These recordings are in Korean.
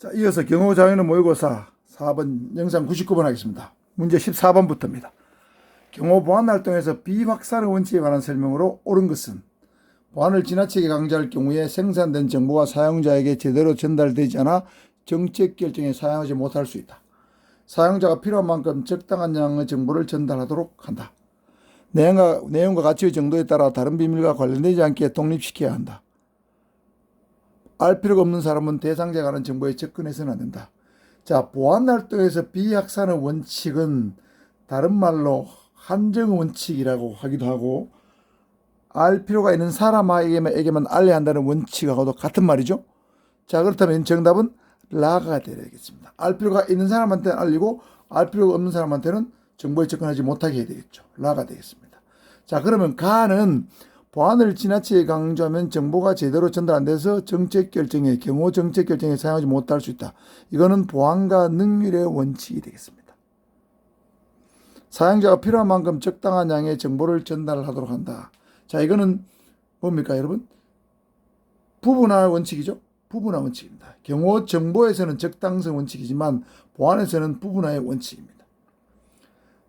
자, 이어서 경호자유는 모의고사 4번 영상 99번 하겠습니다. 문제 14번부터입니다. 경호 보안 활동에서 비확산의 원칙에 관한 설명으로 옳은 것은 보안을 지나치게 강조할 경우에 생산된 정보가 사용자에게 제대로 전달되지 않아 정책 결정에 사용하지 못할 수 있다. 사용자가 필요한 만큼 적당한 양의 정보를 전달하도록 한다. 내용과 가치의 정도에 따라 다른 비밀과 관련되지 않게 독립시켜야 한다. 알 필요가 없는 사람은 대상자가 하는 정보에 접근해서는 안 된다. 자, 보안활동에서 비확산의 원칙은 다른 말로 한정 원칙이라고 하기도 하고, 알 필요가 있는 사람에게만 알려야 한다는 원칙하고도 같은 말이죠. 자, 그렇다면 정답은 라가 되겠습니다. 알 필요가 있는 사람한테는 알리고 알 필요가 없는 사람한테는 정보에 접근하지 못하게 해야 되겠죠. 라가 되겠습니다. 자, 그러면 가는 보안을 지나치게 강조하면 정보가 제대로 전달 안 돼서 경호 정책 결정에 사용하지 못할 수 있다. 이거는 보안과 능률의 원칙이 되겠습니다. 사용자가 필요한 만큼 적당한 양의 정보를 전달하도록 한다. 자, 이거는 뭡니까, 여러분? 부분할 원칙이죠. 부분화 원칙입니다. 경호 정보에서는 적당성 원칙이지만 보안에서는 부분화의 원칙입니다.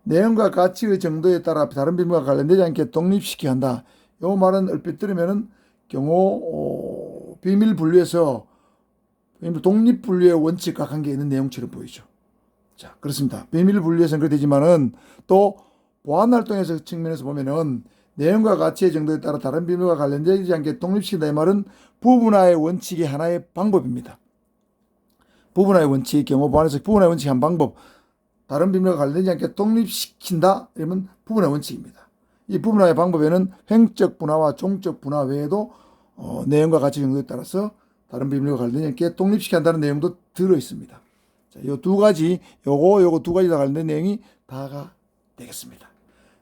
내용과 가치의 정도에 따라 다른 비밀과 관련되지 않게 독립시켜야 한다. 이 말은 얼핏 들으면은 경호 비밀 분류에서 독립 분류의 원칙과 관계 있는 내용처럼 보이죠. 자, 그렇습니다. 비밀 분류에서는 그렇게 되지만은 또 보안 활동에서 측면에서 보면은 내용과 가치의 정도에 따라 다른 비밀과 관련되지 않게 독립시킨다. 이 말은 부분화의 원칙이 하나의 방법입니다. 부분화의 원칙, 경호 보안에서 부분화의 원칙이 한 방법, 다른 비밀과 관련되지 않게 독립시킨다. 이러면 부분화의 원칙입니다. 이 부분화의 방법에는 횡적 분화와 종적 분화 외에도 내용과 가치 정도에 따라서 다른 비밀과 관련되지 않게 독립시켜야 한다는 내용도 들어 있습니다. 자, 요 두 가지, 요거 두 가지 다 관련된 내용이 다가 되겠습니다.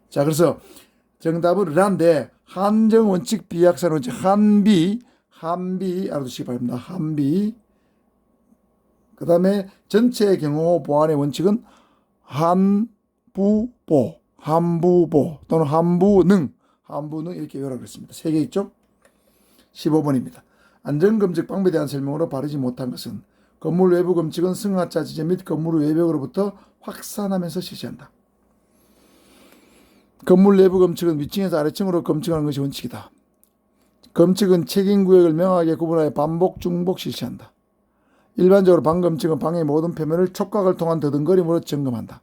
자, 그래서 정답은 라인데 한정 원칙, 비확산 원칙, 한비 알아두시기 바랍니다. 한비. 그 다음에 전체 경호 보안의 원칙은 한부보 또는 한부능 이렇게 외우라고 했습니다. 3개 있죠? 15번입니다. 안전검증 방법에 대한 설명으로 바르지 못한 것은 건물 외부 검증은 승하차 지점 및 건물 외벽으로부터 확산하면서 실시한다. 건물 내부 검측은 위층에서 아래층으로 검측하는 것이 원칙이다. 검측은 책임구역을 명확하게 구분하여 반복, 중복 실시한다. 일반적으로 방검측은 방의 모든 표면을 촉각을 통한 더듬거림으로 점검한다.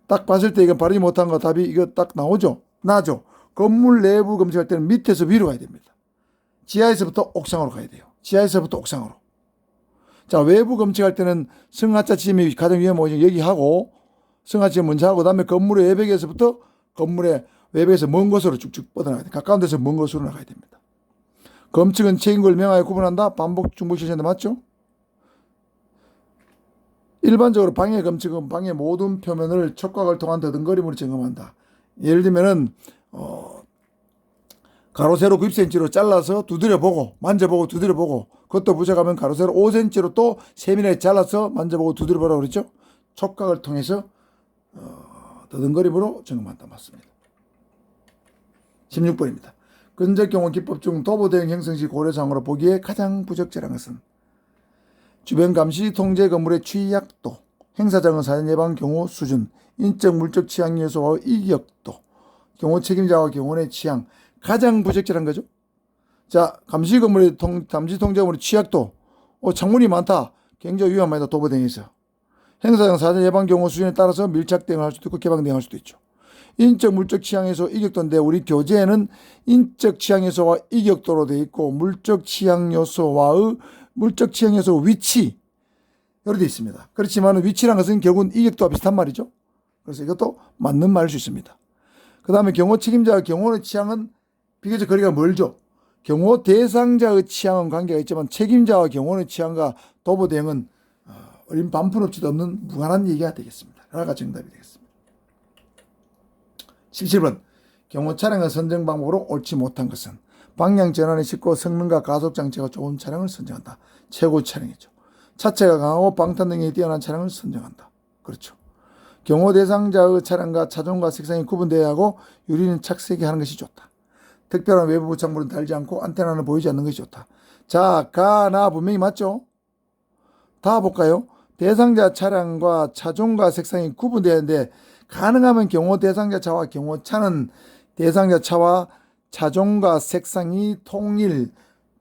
딱 봤을 때 이건 바르지 못한 거 답이 이거 딱 나오죠? 나죠? 건물 내부 검측할 때는 밑에서 위로 가야 됩니다. 지하에서부터 옥상으로 가야 돼요. 지하에서부터 옥상으로. 자, 외부 검측할 때는 승하차 지점이 가장 위험한 곳이 여기 하고, 승하차 지점 먼저 하고, 그 다음에 건물의 외벽에서부터 건물의 외벽에서 먼 곳으로 쭉쭉 뻗어나가야 돼. 가까운 데서 먼 곳으로 나가야 됩니다. 검측은 책임을 명확하게 구분한다. 반복, 중복 실시한다. 맞죠? 일반적으로 방해 검측은 방의 모든 표면을 촉각을 통한 더듬거림으로 점검한다. 예를 들면은 가로 세로 9cm로 잘라서 두드려보고 만져보고 두드려보고, 그것도 부족하면 가로 세로 5cm로 또 세밀하게 잘라서 만져보고 두드려보라고 그랬죠. 촉각을 통해서 더듬거림으로 점검한다. 맞습니다. 16번입니다. 근접 경호 기법 중 도보 대응 형성 시 고려사항으로 보기에 가장 부적절한 것은 주변 감시 통제 건물의 취약도, 행사장의 사전 예방 경호 수준, 인적 물적 취향 요소와 이격도, 경호 책임자와 경호원의 취향. 가장 부적절한 거죠. 자, 감시 건물의 감시 통제 건물의 취약도, 창문이 많다. 굉장히 위험합니다. 도보 대응에서. 행사장 사전 예방 경호 수준에 따라서 밀착 대응을 할 수도 있고 개방 대응할 수도 있죠. 인적 물적 취향 요소 이격도인데 우리 교재에는 인적 취향 요소와 이격도로 되어 있고 물적 취향 요소와의 물적 취향 요소 위치 여러 되어 있습니다. 그렇지만 위치란 것은 결국은 이격도와 비슷한 말이죠. 그래서 이것도 맞는 말일 수 있습니다. 그 다음에 경호 책임자와 경호원의 취향은 비교적 거리가 멀죠. 경호 대상자의 취향은 관계가 있지만 책임자와 경호원의 취향과 도보 대응은 어린 반푼업치도 없는 무관한 얘기가 되겠습니다. 라가 정답이 되겠습니다. 17번. 경호 차량의 선정 방법으로 옳지 못한 것은 방향 전환이 쉽고 성능과 가속 장치가 좋은 차량을 선정한다. 최고 차량이죠. 차체가 강하고 방탄 능력이 뛰어난 차량을 선정한다. 그렇죠. 경호 대상자의 차량과 차종과 색상이 구분되어야 하고 유리는 착색이 하는 것이 좋다. 특별한 외부 부착물은 달지 않고 안테나는 보이지 않는 것이 좋다. 자, 나 분명히 맞죠? 다 볼까요? 대상자 차량과 차종과 색상이 구분되는데 가능하면 경호 대상자 차와 경호차는 대상자 차와 차종과 색상이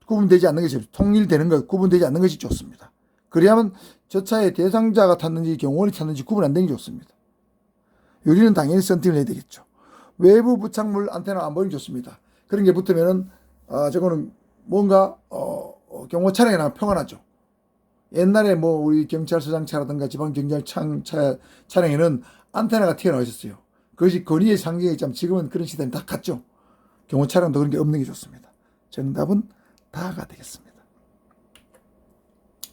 구분되지 않는 것이 통일되는 것, 구분되지 않는 것이 좋습니다. 그래야만 저 차에 대상자가 탔는지 경호원이 탔는지 구분 안 되는 게 좋습니다. 유리는 당연히 썬팅을 해야 되겠죠. 외부 부착물 안테나 안 보이는 게 좋습니다. 그런 게 붙으면은 저거는 뭔가 경호 차량이나 평안하죠. 옛날에 뭐 우리 경찰서장차라든가 지방경찰 차량에는 안테나가 튀어나와 있었어요. 그것이 권위의 상징이지만 지금은 그런 시대는 다 갔죠. 경호 차량도 그런 게 없는 게 좋습니다. 정답은 다가 되겠습니다.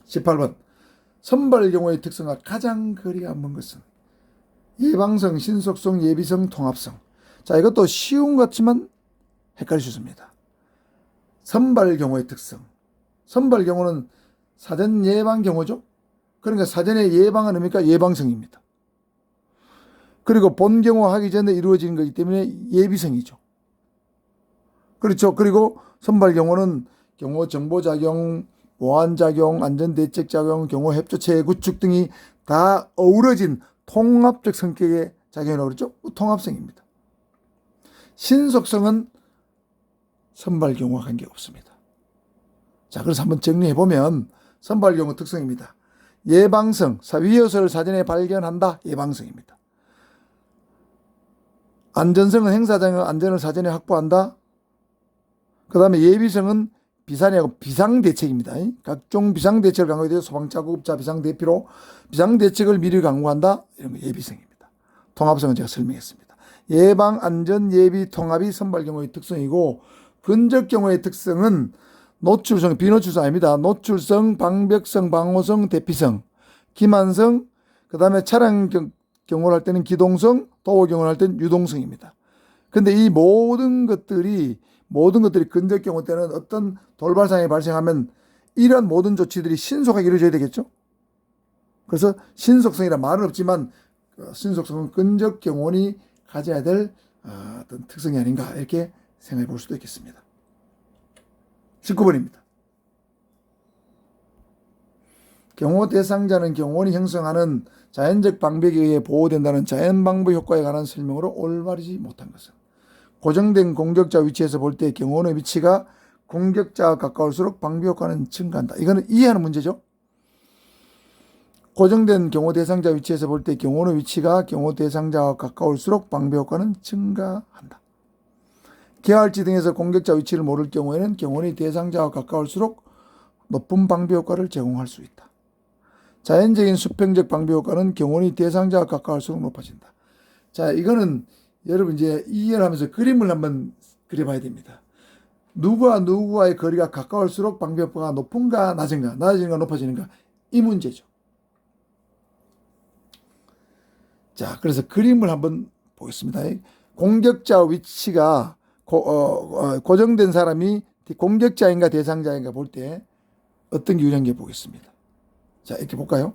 18번 선발 경호의 특성과 가장 거리가 먼 것은 예방성, 신속성, 예비성, 통합성. 자, 이것도 쉬운 것 같지만 헷갈릴 수 있습니다. 선발 경호의 특성. 선발 경호는 사전 예방 경호죠. 그러니까 사전에 예방은 뭡니까? 예방성입니다. 그리고 본 경호하기 전에 이루어지는 거기 때문에 예비성이죠. 그렇죠. 그리고 선발 경호는 경호 정보작용, 보안작용, 안전대책작용, 경호협조체 구축 등이 다 어우러진 통합적 성격의 작용이라고 그러죠. 통합성입니다. 신속성은 선발 경호와 관계없습니다. 자, 그래서 한번 정리해보면 선발 경호 특성입니다. 예방성, 위협을 사전에 발견한다. 예방성입니다. 안전성은 행사장의 안전을 사전에 확보한다. 그 다음에 예비성은 비산이하고 비상대책입니다. 각종 비상대책을 강구해야 돼요. 소방차, 구급차 비상대피로 비상대책을 미리 강구한다. 이런 거 예비성입니다. 통합성은 제가 설명했습니다. 예방, 안전, 예비, 통합이 선발 경호의 특성이고 근접 경호의 특성은 노출성, 비노출성 아닙니다. 노출성, 방벽성, 방호성, 대피성, 기만성, 그 다음에 차량 경호를 할 때는 기동성, 도로 경호를 할 때는 유동성입니다. 근데 이 모든 것들이 근접 경호 때는 어떤 돌발 상황이 발생하면 이러한 모든 조치들이 신속하게 이루어져야 되겠죠. 그래서 신속성이란 말은 없지만 신속성은 근접 경호원이 가져야 될 어떤 특성이 아닌가 이렇게 생각해 볼 수도 있겠습니다. 19번입니다. 경호 대상자는 경호원이 형성하는 자연적 방벽에 의해 보호된다는 자연방부 효과에 관한 설명으로 올바르지 못한 것은 고정된 공격자 위치에서 볼 때 경호원의 위치가 공격자와 가까울수록 방비 효과는 증가한다. 이거는 이해하는 문제죠. 고정된 경호 대상자 위치에서 볼 때 경호원의 위치가 경호 대상자와 가까울수록 방비 효과는 증가한다. 개활지 등에서 공격자 위치를 모를 경우에는 경호원이 대상자와 가까울수록 높은 방비 효과를 제공할 수 있다. 자연적인 수평적 방비 효과는 경호원이 대상자와 가까울수록 높아진다. 자, 이거는 여러분 이제 이해를 하면서 그림을 한번 그려봐야 됩니다. 누구와 누구와의 거리가 가까울수록 방비 효과가 높은가 낮아지는가 높아지는가 이 문제죠. 자, 그래서 그림을 한번 보겠습니다. 공격자 위치가 고정된 사람이 공격자인가 대상자인가 볼 때 어떤 게 유리한지 보겠습니다. 자, 이렇게 볼까요?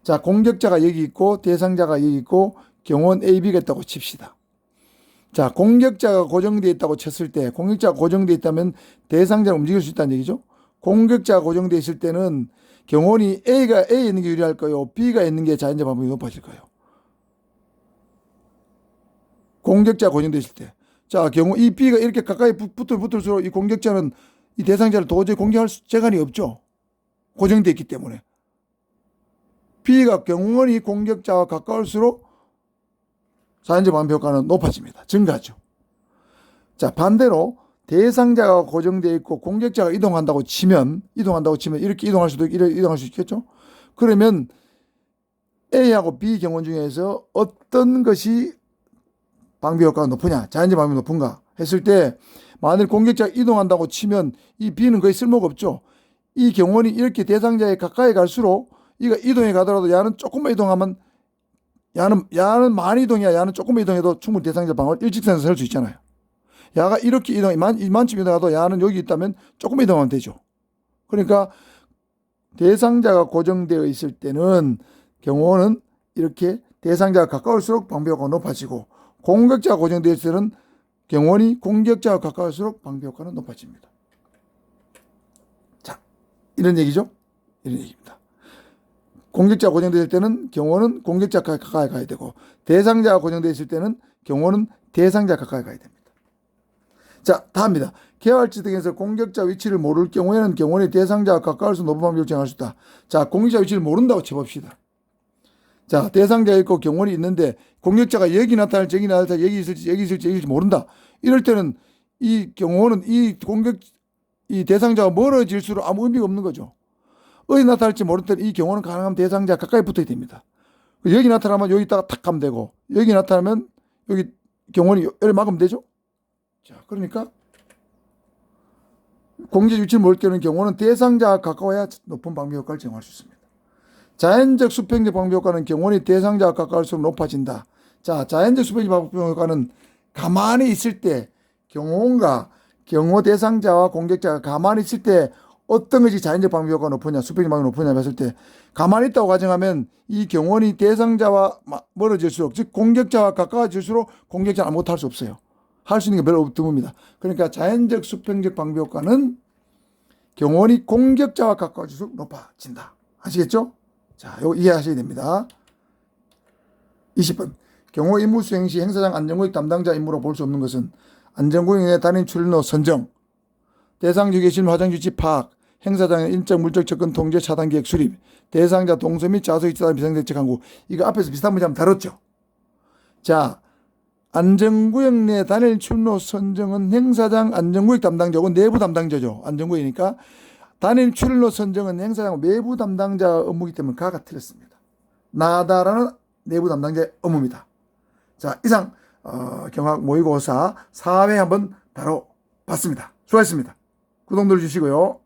자, 공격자가 여기 있고 대상자가 여기 있고 경호원 A, B가 있다고 칩시다. 자, 공격자가 고정되어 있다고 쳤을 때 공격자가 고정되어 있다면 대상자를 움직일 수 있다는 얘기죠. 공격자가 고정되어 있을 때는 경호원이 A에 있는 게 유리할까요? B가 있는 게 자연적 방법이 높아질까요? 공격자가 고정되어 있을 때. 자, 이 B가 이렇게 가까이 붙을수록 이 공격자는 이 대상자를 도저히 공격할 재간이 없죠. 고정되어 있기 때문에. B가 경호원이 공격자와 가까울수록 자연적 방비 효과는 높아집니다. 증가하죠. 자, 반대로 대상자가 고정되어 있고 공격자가 이동한다고 치면 이렇게 이동할 수 있겠죠. 그러면 A하고 B 경호원 중에서 어떤 것이 방비 효과가 높으냐, 자연적 방비 높은가 했을 때 만일 공격자가 이동한다고 치면 이 B는 거의 쓸모가 없죠. 이 경호원이 이렇게 대상자에 가까이 갈수록 이가 이동해 가더라도 야는 조금만 이동하면 야는 많이 이동해야 야는 조금만 이동해도 충분히 대상자 방어를 일직선에서 설 수 있잖아요. 야가 이렇게 이만큼 이동해도 야는 여기 있다면 조금만 이동하면 되죠. 그러니까 대상자가 고정되어 있을 때는 경호원은 이렇게 대상자가 가까울수록 방비 효과가 높아지고 공격자가 고정되어 있을 때는 경호원이 공격자가 가까울수록 방비 효과는 높아집니다. 자, 이런 얘기죠. 이런 얘기입니다. 공격자가 고정되어 있을 때는 경호원은 공격자 가까이 가야 되고, 대상자가 고정되어 있을 때는 경호원은 대상자 가까이 가야 됩니다. 자, 다음입니다. 개활지 등에서 공격자 위치를 모를 경우에는 경호원이 대상자와 가까울수 높은 방법을 정할 수 있다. 자, 공격자 위치를 모른다고 쳐봅시다. 자, 대상자가 있고 경호원이 있는데 공격자가 여기 나타날지 여기 나타날지 여기 있을지 여기 있을지 여기 있을지 모른다. 이럴 때는 이 경호원은 이 대상자가 멀어질수록 아무 의미가 없는 거죠. 어디 나타날지 모를 때는 이 경호는 가능하면 대상자 가까이 붙어야 됩니다. 여기 나타나면 여기 있다가 탁 가면 되고, 여기 나타나면 여기 경호원이 여기 막으면 되죠. 자, 그러니까 공격자 위치를 모를 때는 경호는 대상자가 가까워야 높은 방비 효과를 제공할 수 있습니다. 자연적 수평적 방비 효과는 경호원이 대상자가 가까울수록 높아진다. 자, 자연적 수평적 방비 효과는 가만히 있을 때 경호원과 경호 대상자와 공격자가 가만히 있을 때 어떤 것이 자연적 방비 효과가 높으냐, 수평적 방비 효과가 높으냐 했을 때, 가만히 있다고 가정하면 이 경호원이 대상자와 멀어질수록, 즉 공격자와 가까워질수록 공격자는 아무것도 할 수 없어요. 할 수 있는 게 별로 드뭅니다. 그러니까 자연적 수평적 방비 효과는 경호원이 공격자와 가까워질수록 높아진다. 아시겠죠? 자, 이거 이해하셔야 됩니다. 20번. 경호 임무 수행 시 행사장 안전구역 담당자 임무로 볼 수 없는 것은 안전구역 내 단임 출입로 선정, 대상 지역의 실무 화장 주치 파악, 행사장의 인적 물적 접근 통제 차단 계획 수립, 대상자 동서 및 좌석 위치 따른 비상대책 강구. 이거 앞에서 비슷한 문제 한번 다뤘죠. 자, 안전구역 내 단일 출입로 선정은 행사장 안전구역 담당자고 내부 담당자죠. 안전구역이니까. 단일 출입로 선정은 행사장 외부 담당자 업무이기 때문에 가가 틀렸습니다. 나다라는 내부 담당자의 업무입니다. 자, 이상 경학 모의고사 4회 한번 다뤄봤습니다. 수고하셨습니다. 구독 눌러주시고요.